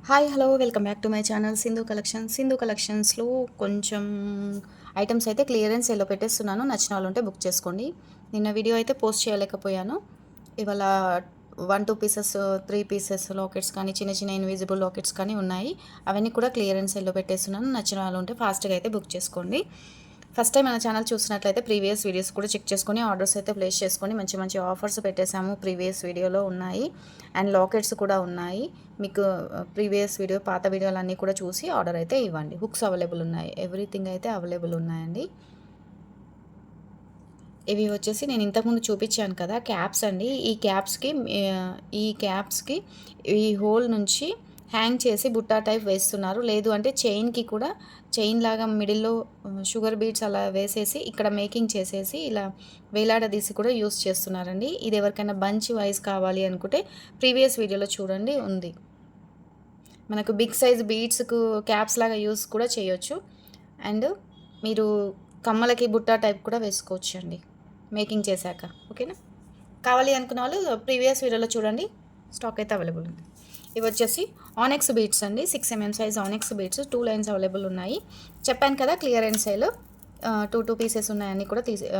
Hi hello welcome back to my channel Sindhu కలెక్షన్స్లో కొంచెం items అయితే క్లియరెన్స్ ఎల్లో పెట్టేస్తున్నాను. నచ్చిన వాళ్ళు ఉంటే బుక్ చేసుకోండి. నిన్న వీడియో అయితే పోస్ట్ చేయలేకపోయాను. ఇవాళ 1-2 పీసెస్ 3 పీసెస్ లాకెట్స్ కానీ చిన్న చిన్న ఇన్విజిబుల్ లాకెట్స్ కానీ ఉన్నాయి. అవన్నీ కూడా క్లియరెన్స్ ఎల్లో పెట్టేస్తున్నాను. నచ్చిన వాళ్ళు ఉంటే ఫాస్ట్గా అయితే బుక్ చేసుకోండి. ఫస్ట్ టైం మన ఛానల్ చూసినట్లయితే ప్రీవియస్ వీడియోస్ కూడా చెక్ చేసుకొని ఆర్డర్స్ అయితే ప్లేస్ చేసుకొని మంచి మంచి ఆఫర్స్ పెట్టేశాము. ప్రీవియస్ వీడియోలో ఉన్నాయి అండ్ లాకెట్స్ కూడా ఉన్నాయి. మీకు ప్రీవియస్ వీడియో పాత వీడియోలన్నీ కూడా చూసి ఆర్డర్ అయితే ఇవ్వండి. హుక్స్ అవైలబుల్ ఉన్నాయి, ఎవ్రీథింగ్ అయితే అవైలబుల్ ఉన్నాయండి. ఇవి వచ్చేసి నేను ఇంతకుముందు చూపించాను కదా క్యాప్స్ అండి. ఈ క్యాప్స్కి ఈ హోల్ నుంచి హ్యాంగ్ చేసి బుట్టా టైప్ వేస్తున్నారు. లేదు అంటే చైన్కి కూడా చైన్ లాగా మిడిల్లో షుగర్ బీడ్స్ అలా వేసేసి ఇక్కడ మేకింగ్ చేసేసి ఇలా వేలాడదీసి కూడా యూస్ చేస్తున్నారండి. ఇది ఎవరికైనా బంచ్ వైజ్ కావాలి అనుకుంటే ప్రీవియస్ వీడియోలో చూడండి ఉంది. మనకు బిగ్ సైజ్ బీడ్స్కు క్యాప్స్ లాగా యూస్ కూడా చేయొచ్చు. అండ్ మీరు కమ్మలకి బుట్టా టైప్ కూడా వేసుకోవచ్చు అండి మేకింగ్ చేశాక. ఓకేనా, కావాలి అనుకున్న వాళ్ళు ప్రీవియస్ వీడియోలో చూడండి, స్టాక్ అయితే అవైలబుల్ ఉంది. ఇవి వచ్చేసి ఆనెక్స్ బీడ్స్ అండి. 6 mm size ఆనెక్స్ beads 2 lines available ఉన్నాయి. చెప్పాను కదా క్లియరెన్స్ సేల్ 2 పీసెస్ ఉన్నాయి.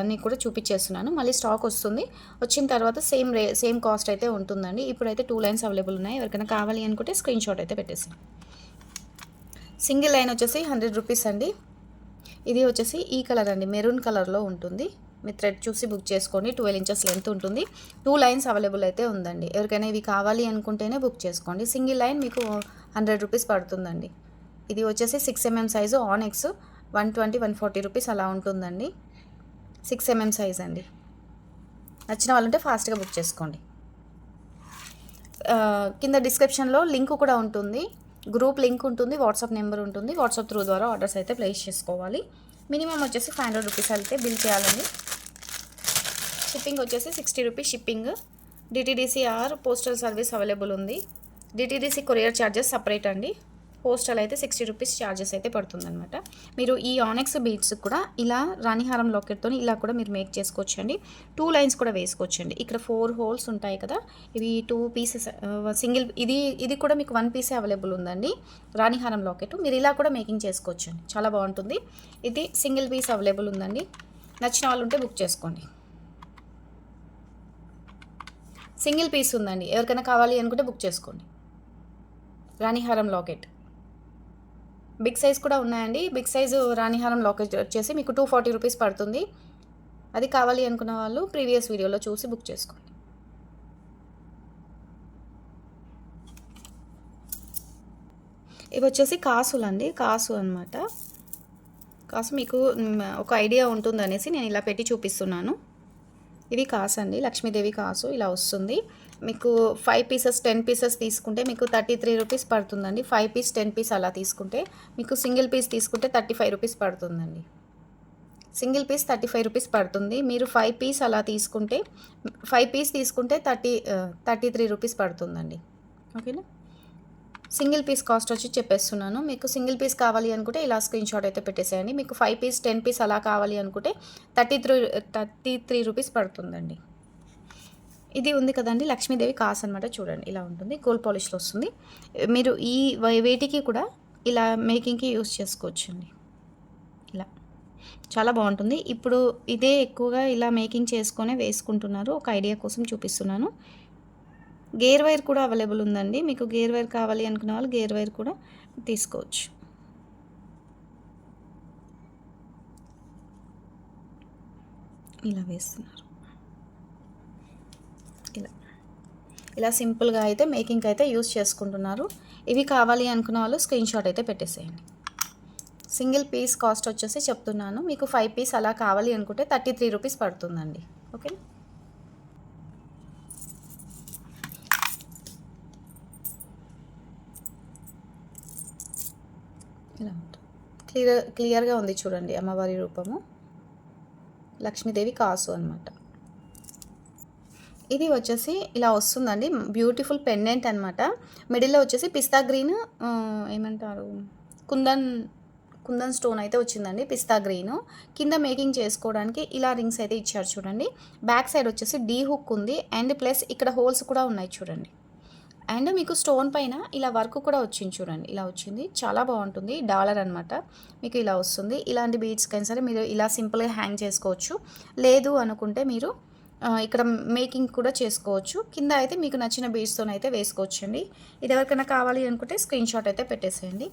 అన్నీ కూడా చూపించేస్తున్నాను. మళ్ళీ స్టాక్ వస్తుంది. వచ్చిన తర్వాత సేమ్ కాస్ట్ అయితే ఉంటుందండి. ఇప్పుడైతే 2 లైన్స్ అవైలబుల్ ఉన్నాయి. ఎవరికైనా కావాలి అనుకుంటే స్క్రీన్ షాట్ అయితే పెట్టేసి. సింగిల్ లైన్ వచ్చేసి 100 రూపీస్ అండి. ఇది వచ్చేసి ఈ కలర్ అండి, మెరూన్ కలర్లో ఉంటుంది. మీ థ్రెడ్ చూసి బుక్ చేసుకోండి. 12 ఇంచెస్ లెంత్ ఉంటుంది. 2 లైన్స్ అవైలబుల్ అయితే ఉందండి. ఎవరికైనా ఇవి కావాలి అనుకుంటేనే బుక్ చేసుకోండి. సింగిల్ లైన్ మీకు 100 రూపీస్ పడుతుందండి. ఇది వచ్చేసి 6 mm సైజు ఆనెక్స్ 120-140 రూపీస్ అలా ఉంటుందండి. 6 mm సైజ్ అండి. నచ్చిన వాళ్ళంటే ఫాస్ట్గా బుక్ చేసుకోండి. కింద డిస్క్రిప్షన్లో లింక్ కూడా ఉంటుంది, గ్రూప్ లింక్ ఉంటుంది, వాట్సాప్ నెంబర్ ఉంటుంది. వాట్సాప్ త్రూ ద్వారా ఆర్డర్స్ అయితే ప్లేస్ చేసుకోవాలి. మినిమం వచ్చేసి 500 రూపీస్ అయితే బిల్ చేయాలండి. షిప్పింగ్ వచ్చేసి 60 rupees shipping. DTDC or postal service available ఉంది. డిటీడీసీ కొరియర్ ఛార్జెస్ సపరేట్ అండి. పోస్టల్ అయితే 60 రూపీస్ ఛార్జెస్ అయితే పడుతుందన్నమాట. మీరు ఈ ఆనెక్స్ బీడ్స్ కూడా ఇలా రాణిహారం లాకెట్తో ఇలా కూడా మీరు మేక్ చేసుకోవచ్చండి. 2 లైన్స్ కూడా వేసుకోవచ్చండి. ఇక్కడ 4 హోల్స్ ఉంటాయి కదా, ఇవి 2 పీసెస్ సింగిల్. ఇది కూడా మీకు 1 పీసే అవైలబుల్ ఉందండి. రాణిహారం లాకెట్ మీరు ఇలా కూడా మేకింగ్ చేసుకోవచ్చండి, చాలా బాగుంటుంది. ఇది సింగిల్ పీస్ అవైలబుల్ ఉందండి. నచ్చిన వాళ్ళు ఉంటే బుక్ చేసుకోండి. సింగిల్ పీస్ ఉందండి, ఎవరికైనా కావాలి అనుకుంటే బుక్ చేసుకోండి. రాణిహారం లాకెట్ బిగ్ సైజ్ కూడా ఉన్నాయండి. బిగ్ సైజు రాణిహారం లాకెట్ వచ్చేసి మీకు 240 రూపీస్ పడుతుంది. అది కావాలి అనుకున్న వాళ్ళు ప్రీవియస్ వీడియోలో చూసి బుక్ చేసుకోండి. ఇవి వచ్చేసి కాసులండి, కాసు అనమాట. కాసు మీకు ఒక ఐడియా ఉంటుందనేసి నేను ఇలా పెట్టి చూపిస్తున్నాను. ఇవి కాసు అండి, లక్ష్మీదేవి కాసు ఇలా వస్తుంది. మీకు 5 పీసెస్ 10 పీసెస్ తీసుకుంటే మీకు 33 రూపీస్ పడుతుందండి. 5 పీస్ 10 పీస్ అలా తీసుకుంటే మీకు సింగిల్ పీస్ తీసుకుంటే 35 రూపీస్ పడుతుందండి. సింగిల్ పీస్ 35 రూపీస్ పడుతుంది. మీరు 5 పీస్ అలా తీసుకుంటే 5 పీస్ తీసుకుంటే 33 రూపీస్ పడుతుందండి. ఓకేనా, సింగిల్ పీస్ కాస్ట్ వచ్చి చెప్పేస్తున్నాను. మీకు సింగిల్ పీస్ కావాలి అనుకుంటే ఇలా స్క్రీన్ షాట్ అయితే పెట్టేసేయండి. మీకు 5 పీస్ 10 పీస్ అలా కావాలి అనుకుంటే 33 రూపీస్ పడుతుందండి. ఇది ఉంది కదండి లక్ష్మీదేవి కాసు అనమాట. చూడండి ఇలా ఉంటుంది, గోల్డ్ పాలిష్లో వస్తుంది. మీరు ఈ వేటికి కూడా ఇలా మేకింగ్కి యూస్ చేసుకోవచ్చండి. ఇలా చాలా బాగుంటుంది. ఇప్పుడు ఇదే ఎక్కువగా ఇలా మేకింగ్ చేసుకొని వేసుకుంటున్నారు. ఒక ఐడియా కోసం చూపిస్తున్నాను. గేర్ వైర్ కూడా అవైలబుల్ ఉందండి. మీకు గేర్ వైర్ కావాలి అనుకున్న వాళ్ళు గేర్ వైర్ కూడా తీసుకోవచ్చు. ఇలా వేస్తున్నారు. ఇలా సింపుల్గా అయితే మేకింగ్ అయితే యూస్ చేసుకుంటున్నారు. ఇవి కావాలి అనుకున్న వాళ్ళు స్క్రీన్ షాట్ అయితే పెట్టేసేయండి. సింగిల్ పీస్ కాస్ట్ వచ్చేసి చెప్తున్నాను. మీకు 5 పీస్ అలా కావాలి అనుకుంటే 33 రూపీస్ పడుతుందండి. ఓకే, ఇలా ఉంటుంది. క్లియర్గా ఉంది చూడండి, అమ్మవారి రూపము లక్ష్మీదేవి కాసు అనమాట. ఇది వచ్చేసి ఇలా వస్తుందండి, బ్యూటిఫుల్ పెండెంట్ అనమాట. మిడిల్లో వచ్చేసి పిస్తా గ్రీన్ ఏమంటారు కుందన్ స్టోన్ అయితే వచ్చిందండి, పిస్తా గ్రీను. కింద మేకింగ్ చేసుకోవడానికి ఇలా రింగ్స్ అయితే ఇచ్చారు చూడండి. బ్యాక్ సైడ్ వచ్చేసి డీ హుక్ ఉంది అండ్ ప్లస్ ఇక్కడ హోల్స్ కూడా ఉన్నాయి చూడండి. అండ్ మీకు స్టోన్ పైన ఇలా వర్క్ కూడా వచ్చింది చూడండి. ఇలా వచ్చింది. చాలా బాగుంటుంది. డాలర్ అనమాట. మీకు ఇలా వస్తుంది. ఇలాంటి బీడ్స్కైనా సరే మీరు ఇలా సింపుల్గా హ్యాంగ్ చేసుకోవచ్చు. లేదు అనుకుంటే మీరు ఇక్కడ మేకింగ్ కూడా చేసుకోవచ్చు. కింద అయితే మీకు నచ్చిన బీడ్స్తోనైతే వేసుకోవచ్చండి. ఇది ఎవరికైనా కావాలి అనుకుంటే స్క్రీన్ షాట్ అయితే పెట్టేసేయండి.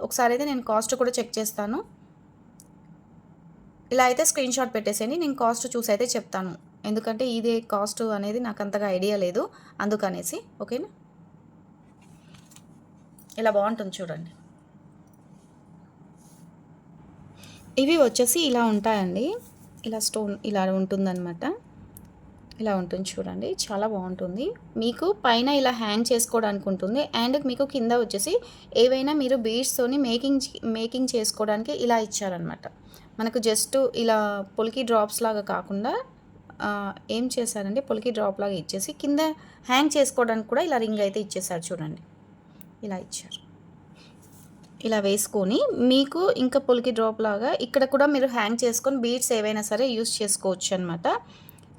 ఒకసారి అయితే నేను కాస్ట్ కూడా చెక్ చేస్తాను. ఇలా అయితే స్క్రీన్ షాట్ పెట్టేసేయండి. నేను కాస్ట్ చూసి అయితే చెప్తాను. ఎందుకంటే ఇదే కాస్ట్ అనేది నాకు అంతగా ఐడియా లేదు, అందుకనేసి. ఓకేనా? ఇలా బాగుంటుంది చూడండి. ఇవి వచ్చేసి ఇలా ఉంటాయండి. ఇలా స్టోన్ ఇలా ఉంటుందన్నమాట. ఇలా ఉంటుంది చూడండి. చాలా బాగుంటుంది. మీకు పైన ఇలా హ్యాంగ్ చేసుకోవడానికి ఉంటుంది. అండ్ మీకు కింద వచ్చేసి ఏవైనా మీరు బీడ్స్తోని మేకింగ్ చేసుకోవడానికి ఇలా ఇచ్చారనమాట. మనకు జస్ట్ ఇలా పొలికి డ్రాప్స్ లాగా కాకుండా ఏం చేశారంటే పొలికి డ్రాప్ లాగా ఇచ్చేసి కింద హ్యాంగ్ చేసుకోవడానికి కూడా ఇలా రింగ్ అయితే ఇచ్చేసారు చూడండి. ఇలా ఇచ్చారు. ఇలా వేసుకొని మీకు ఇంకా పొలికి డ్రాప్ లాగా ఇక్కడ కూడా మీరు హ్యాంగ్ చేసుకొని బీడ్స్ ఏవైనా సరే యూస్ చేసుకోవచ్చు అనమాట.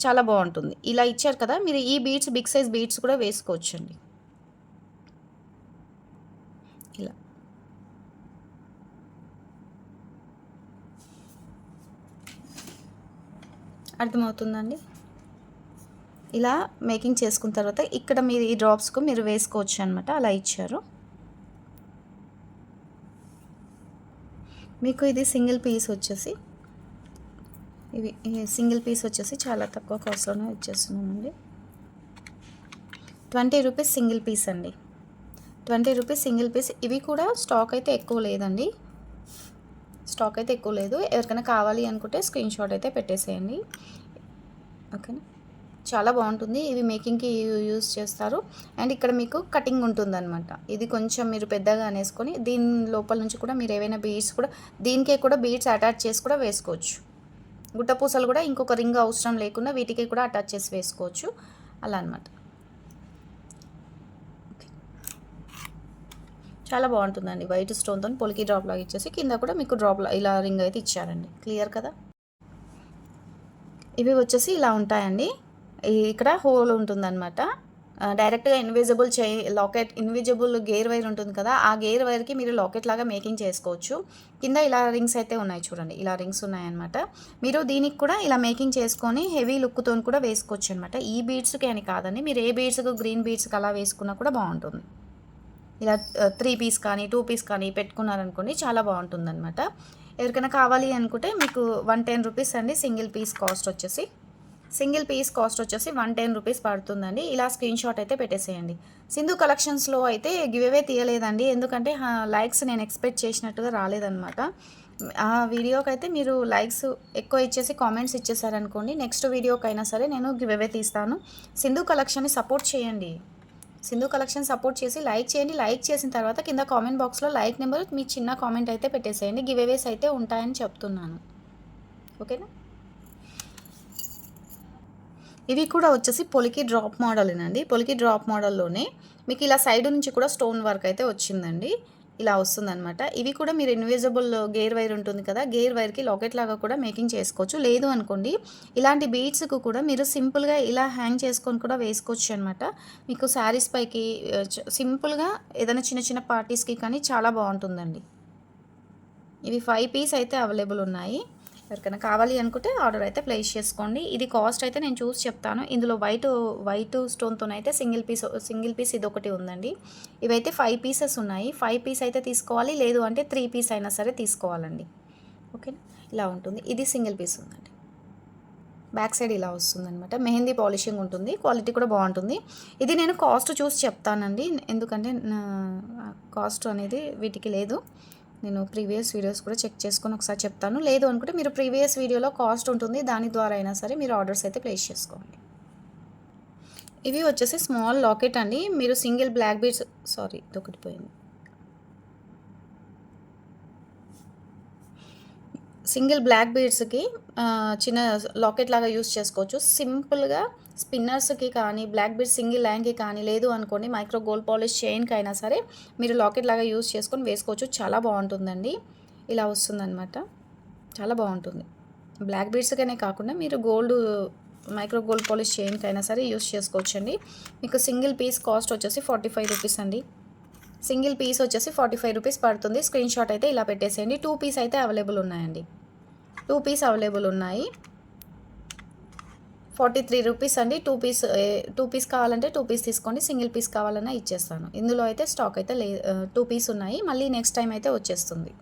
చాలా బాగుంటుంది. ఇలా ఇచ్చారు కదా, మీరు ఈ బీడ్స్ బిగ్ సైజ్ బీడ్స్ కూడా వేసుకోవచ్చండి. ఇలా అర్థమవుతుందండి. ఇలా మేకింగ్ చేసుకున్న తర్వాత ఇక్కడ మీరు ఈ డ్రాప్స్కు మీరు వేసుకోవచ్చు అనమాట. అలా ఇచ్చారు. మీకు ఇది సింగిల్ పీస్ వచ్చేసి చాలా తక్కువ కాస్ట్లోనే ఇచ్చేస్తున్నామండి. 20 రూపీస్ సింగిల్ పీస్ అండి. 20 రూపీస్ సింగిల్ పీస్. ఇవి కూడా స్టాక్ అయితే ఎక్కువ లేదండి. ఎవరికైనా కావాలి అనుకుంటే స్క్రీన్ షాట్ అయితే పెట్టేసేయండి. ఓకేనా? చాలా బాగుంటుంది. ఇవి మేకింగ్కి యూజ్ చేస్తారు. అండ్ ఇక్కడ మీకు కటింగ్ ఉంటుందన్నమాట. ఇది కొంచెం మీరు పెద్దగా అనేసుకొని దీని లోపల నుంచి కూడా మీరు ఏవైనా బీడ్స్ కూడా దీనికే కూడా బీడ్స్ అటాచ్ చేసి కూడా వేసుకోవచ్చు. గుట్టపూసలు కూడా ఇంకొక రింగ్ అవసరం లేకుండా వీటికి కూడా అటాచ్ చేసి వేసుకోవచ్చు. అలా అనమాట. చాలా బాగుంటుందండి. వైట్ స్టోన్తో పొలికి డ్రాప్ లాగా ఇచ్చేసి కింద కూడా మీకు డ్రాప్ ఇలా రింగ్ అయితే ఇచ్చారండి. క్లియర్ కదా? ఇవి వచ్చేసి ఇలా ఉంటాయండి. ఇక్కడ హోల్ ఉంటుందన్నమాట. డైరెక్ట్గా ఇన్విజిబుల్ గేర్ వైర్ ఉంటుంది కదా, ఆ గేర్ వైర్కి మీరు లాకెట్ లాగా మేకింగ్ చేసుకోవచ్చు. కింద ఇలా రింగ్స్ అయితే ఉన్నాయి చూడండి. ఇలా రింగ్స్ ఉన్నాయన్నమాట. మీరు దీనికి కూడా ఇలా మేకింగ్ చేసుకొని హెవీ లుక్తో కూడా వేసుకోవచ్చు అనమాట. ఈ బీడ్స్కి అని కాదండి, మీరు ఏ బీడ్స్కి గ్రీన్ బీడ్స్కి అలా వేసుకున్నా కూడా బాగుంటుంది. ఇలా 3 పీస్ కానీ 2 పీస్ కానీ పెట్టుకున్నారనుకోండి, చాలా బాగుంటుంది అనమాట. ఎవరికైనా కావాలి అనుకుంటే మీకు 110 రూపీస్ అండి. సింగిల్ పీస్ కాస్ట్ వచ్చేసి 110 రూపీస్ పడుతుందండి. ఇలా స్క్రీన్ షాట్ అయితే పెట్టేసేయండి. సింధు కలెక్షన్స్లో అయితే గివ్ అవే తీయలేదండి, ఎందుకంటే లైక్స్ నేను ఎక్స్పెక్ట్ చేసినట్టుగా రాలేదన్నమాట. ఆ వీడియోకి అయితే మీరు లైక్స్ ఎక్కువ ఇచ్చేసి కామెంట్స్ ఇచ్చేసారనుకోండి, నెక్స్ట్ వీడియోకైనా సరే నేను గివ్ అవే తీస్తాను. సింధు కలెక్షన్ని సపోర్ట్ చేయండి. సపోర్ట్ చేసి లైక్ చేయండి. లైక్ చేసిన తర్వాత కింద కామెంట్ బాక్స్లో లైక్ నెంబర్ మీ చిన్న కామెంట్ అయితే పెట్టేసేయండి. గివ్ అవేస్ అయితే ఉంటాయని చెప్తున్నాను. ఓకేనా? ఇవి కూడా వచ్చేసి పొలికి డ్రాప్ మోడలేనండి. పొలికి డ్రాప్ మోడల్లోనే మీకు ఇలా సైడ్ నుంచి కూడా స్టోన్ వర్క్ అయితే వచ్చిందండి. ఇలా వస్తుందన్నమాట. ఇవి కూడా మీరు ఇన్విజిబుల్ గేర్ వైర్ ఉంటుంది కదా, గేర్ వైర్కి లాకెట్ లాగా కూడా మేకింగ్ చేసుకోవచ్చు. లేదు అనుకోండి, ఇలాంటి బీడ్స్కు కూడా మీరు సింపుల్గా ఇలా హ్యాంగ్ చేసుకొని కూడా వేసుకోవచ్చు అనమాట. మీకు శారీస్ పైకి సింపుల్గా ఏదైనా చిన్న చిన్న పార్టీస్కి కానీ చాలా బాగుంటుందండి. ఇవి 5 పీస్ అయితే అవైలబుల్ ఉన్నాయి. ఎవరికైనా కావాలి అనుకుంటే ఆర్డర్ అయితే ప్లేస్ చేసుకోండి. ఇది కాస్ట్ అయితే నేను చూసి చెప్తాను. ఇందులో వైట్ స్టోన్తోనైతే సింగిల్ పీస్ ఇది ఒకటి ఉందండి. ఇవైతే 5 పీసెస్ ఉన్నాయి. 5 పీస్ అయితే తీసుకోవాలి, లేదు అంటే 3 పీస్ అయినా సరే తీసుకోవాలండి. ఓకేనా? ఇలా ఉంటుంది. ఇది సింగిల్ పీస్ ఉందండి. బ్యాక్ సైడ్ ఇలా వస్తుందన్నమాట. మెహందీ పాలిషింగ్ ఉంటుంది. క్వాలిటీ కూడా బాగుంటుంది. ఇది నేను కాస్ట్ చూసి చెప్తానండి, ఎందుకంటే కాస్ట్ అనేది వీటికి లేదు. నేను ప్రీవియస్ వీడియోస్ కూడా చెక్ చేసుకొని ఒకసారి చెప్తాను. లేదు అనుకుంటే మీరు ప్రీవియస్ వీడియోలో కాస్ట్ ఉంటుంది, దాని ద్వారా అయినా సరే మీరు ఆర్డర్స్ అయితే ప్లేస్ చేసుకోండి. ఇవి వచ్చేసి స్మాల్ లాకెట్ అండి. మీరు సింగిల్ బ్లాక్ బీడ్స్ ఇదొకటి పోయింది. సింగిల్ బ్లాక్ బీడ్స్కి చిన్న లాకెట్ లాగా యూస్ చేసుకోవచ్చు. సింపుల్గా స్పిన్నర్స్కి కానీ బ్లాక్ బీడ్స్ సింగిల్ లైన్కి కానీ, లేదు అనుకోండి మైక్రో గోల్డ్ పాలిష్ చైన్కి అయినా సరే మీరు లాకెట్ లాగా యూస్ చేసుకొని వేసుకోవచ్చు. చాలా బాగుంటుందండి. ఇలా వస్తుందన్నమాట. చాలా బాగుంటుంది. బ్లాక్ బీడ్స్కనే కాకుండా మీరు గోల్డ్ మైక్రో గోల్డ్ పాలిష్ చైన్కి అయినా సరే యూస్ చేసుకోవచ్చండి. మీకు సింగిల్ పీస్ కాస్ట్ వచ్చేసి 45 రూపీస్ అండి. సింగిల్ పీస్ వచ్చేసి 45 రూపీస్ పడుతుంది. స్క్రీన్ షాట్ అయితే ఇలా పెట్టేసేయండి. 2 పీస్ అయితే అవైలబుల్ ఉన్నాయండి. 2 పీస్ అవైలబుల్ ఉన్నాయి. 43 రూపీస్ అండి. 2 పీస్ కావాలంటే 2 పీస్ తీసుకోండి. సింగిల్ పీస్ కావాలన్నా ఇచ్చేస్తాను. ఇందులో అయితే స్టాక్ అయితే 2 పీస్ ఉన్నాయి. మళ్ళీ నెక్స్ట్ టైం అయితే వచ్చేస్తుంది.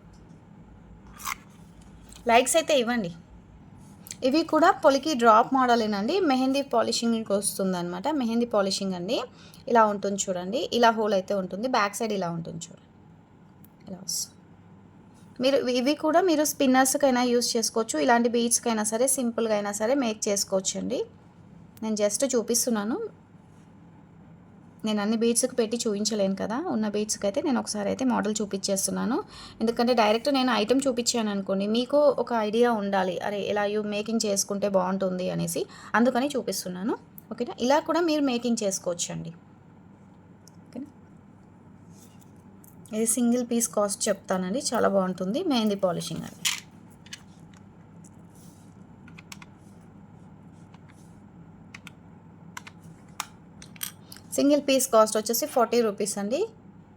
లైక్స్ అయితే ఇవ్వండి. ఇవి కూడా పొలికి డ్రాప్ మోడలేనండి. మెహందీ పాలిషింగ్కి వస్తుంది అనమాట. మెహందీ పాలిషింగ్ అండి. ఇలా ఉంటుంది చూడండి. ఇలా హోల్ అయితే ఉంటుంది. బ్యాక్ సైడ్ ఇలా ఉంటుంది చూడండి. ఇలా వస్తుంది. ఇవి కూడా మీరు స్పిన్నర్స్కైనా యూస్ చేసుకోవచ్చు. ఇలాంటి బీడ్స్కైనా సరే సింపుల్గా అయినా సరే మేక్ చేసుకోవచ్చు అండి. నేను జస్ట్ చూపిస్తున్నాను. నేను అన్ని బీడ్స్కి పెట్టి చూపించలేను కదా. ఉన్న బీడ్స్కి అయితే నేను ఒకసారి అయితే మోడల్ చూపించేస్తున్నాను. ఎందుకంటే డైరెక్ట్ నేను ఐటెం చూపించాను అనుకోండి, మీకు ఒక ఐడియా ఉండాలి, అరే ఇలా మేకింగ్ చేసుకుంటే బాగుంటుంది అనేసి, అందుకని చూపిస్తున్నాను. ఓకేనా. ఇలా కూడా మీరు మేకింగ్ చేసుకోవచ్చు అండి. ఓకేనా. ఇది సింగిల్ పీస్ కాస్ట్ చెప్తానండి. చాలా బాగుంటుంది. మెహందీ పాలిషింగ్ అండి. సింగిల్ పీస్ కాస్ట్ వచ్చేసి 40 రూపీస్ అండి.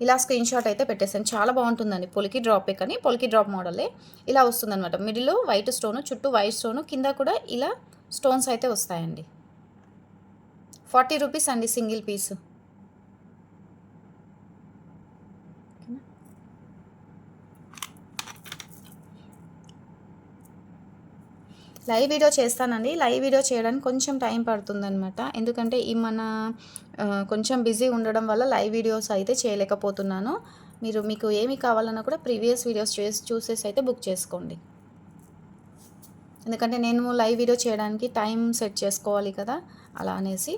ఇలా స్క్రీన్ షాట్ అయితే పెట్టేసాను. చాలా బాగుంటుందండి. పొలికి డ్రాపే కానీ పొలికి డ్రాప్ మోడలే. ఇలా వస్తుందన్నమాట. మిడిల్లో వైట్ స్టోను, చుట్టూ వైట్ స్టోను, కింద కూడా ఇలా స్టోన్స్ అయితే వస్తాయండి. 40 రూపీస్ అండి సింగిల్ పీసు. లైవ్ వీడియో చేస్తానండి. లైవ్ వీడియో చేయడానికి కొంచెం టైం పడుతుందనమాట. ఎందుకంటే ఈ మన కొంచెం బిజీ ఉండడం వల్ల లైవ్ వీడియోస్ అయితే చేయలేకపోతున్నాను. మీకు ఏమి కావాలన్నా కూడా ప్రీవియస్ వీడియోస్ చూసేసి అయితే బుక్ చేసుకోండి. ఎందుకంటే నేను లైవ్ వీడియో చేయడానికి టైం సెట్ చేసుకోవాలి కదా, అలా అనేసి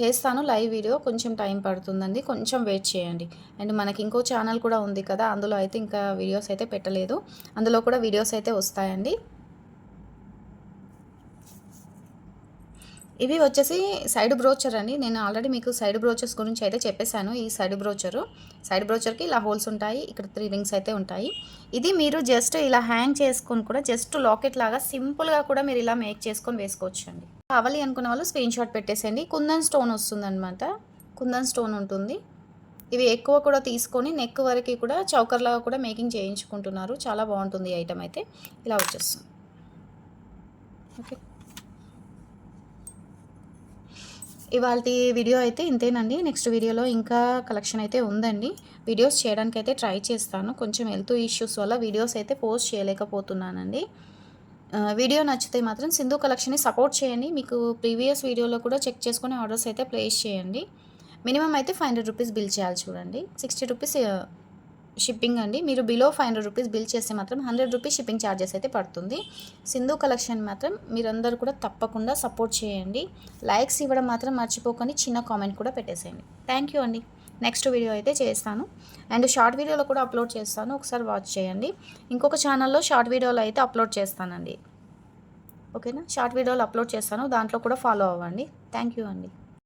చేస్తాను. లైవ్ వీడియో కొంచెం టైం పడుతుందండి. కొంచెం వెయిట్ చేయండి. అండ్ మనకి ఇంకో ఛానల్ కూడా ఉంది కదా, అందులో అయితే ఇంకా వీడియోస్ అయితే పెట్టలేదు. అందులో కూడా వీడియోస్ అయితే వస్తాయండి. ఇవి వచ్చేసి సైడ్ బ్రోచర్ అండి. నేను ఆల్రెడీ మీకు సైడ్ బ్రోచర్స్ గురించి అయితే చెప్పేశాను. ఈ సైడ్ బ్రోచర్కి ఇలా హోల్స్ ఉంటాయి. ఇక్కడ 3 రింగ్స్ అయితే ఉంటాయి. ఇది మీరు జస్ట్ ఇలా హ్యాంగ్ చేసుకొని కూడా జస్ట్ లాకెట్ లాగా సింపుల్గా కూడా మీరు ఇలా మేక్ చేసుకొని వేసుకోవచ్చు అండి. కావాలి అనుకున్న వాళ్ళు స్క్రీన్ షాట్ పెట్టేసేయండి. కుందన్ స్టోన్ వస్తుందన్నమాట. కుందన్ స్టోన్ ఉంటుంది. ఇవి ఎక్కువ కూడా తీసుకొని నెక్ వరకు కూడా చౌకర్లాగా కూడా మేకింగ్ చేయించుకుంటున్నారు. చాలా బాగుంటుంది ఈ ఐటమ్ అయితే. ఇలా వచ్చేస్తుంది. ఓకే. ఇవాళ వీడియో అయితే ఇంతేనండి. నెక్స్ట్ వీడియోలో ఇంకా కలెక్షన్ అయితే ఉందండి. వీడియోస్ చేయడానికి అయితే ట్రై చేస్తాను. కొంచెం హెల్త్ ఇష్యూస్ వల్ల వీడియోస్ అయితే పోస్ట్ చేయలేకపోతున్నానండి. వీడియో నచ్చితే మాత్రం సింధు కలెక్షన్ని సపోర్ట్ చేయండి. మీకు ప్రీవియస్ వీడియోలో కూడా చెక్ చేసుకొని ఆర్డర్స్ అయితే ప్లేస్ చేయండి. మినిమం అయితే 500 రూపీస్ బిల్ చేయాలి చూడండి. 60 రూపీస్ షిప్పింగ్ అండి. మీరు బిలో 500 రూపీస్ బిల్ చేస్తే మాత్రం 100 రూపీస్ షిప్పింగ్ ఛార్జెస్ అయితే పడుతుంది. సింధు కలెక్షన్ మాత్రం మీరందరూ కూడా తప్పకుండా సపోర్ట్ చేయండి. లైక్స్ ఇవ్వడం మాత్రం మర్చిపోకండి. చిన్న కామెంట్ కూడా పెట్టేసేయండి. థ్యాంక్ యూ అండి. నెక్స్ట్ వీడియో అయితే చేస్తాను. అండ్ షార్ట్ వీడియోలో కూడా అప్లోడ్ చేస్తాను. ఒకసారి వాచ్ చేయండి. ఇంకొక ఛానల్లో షార్ట్ వీడియోలో అయితే అప్లోడ్ చేస్తానండి. ఓకేనా. షార్ట్ వీడియోలు అప్లోడ్ చేస్తాను. దాంట్లో కూడా ఫాలో అవ్వండి. థ్యాంక్ యూ అండి.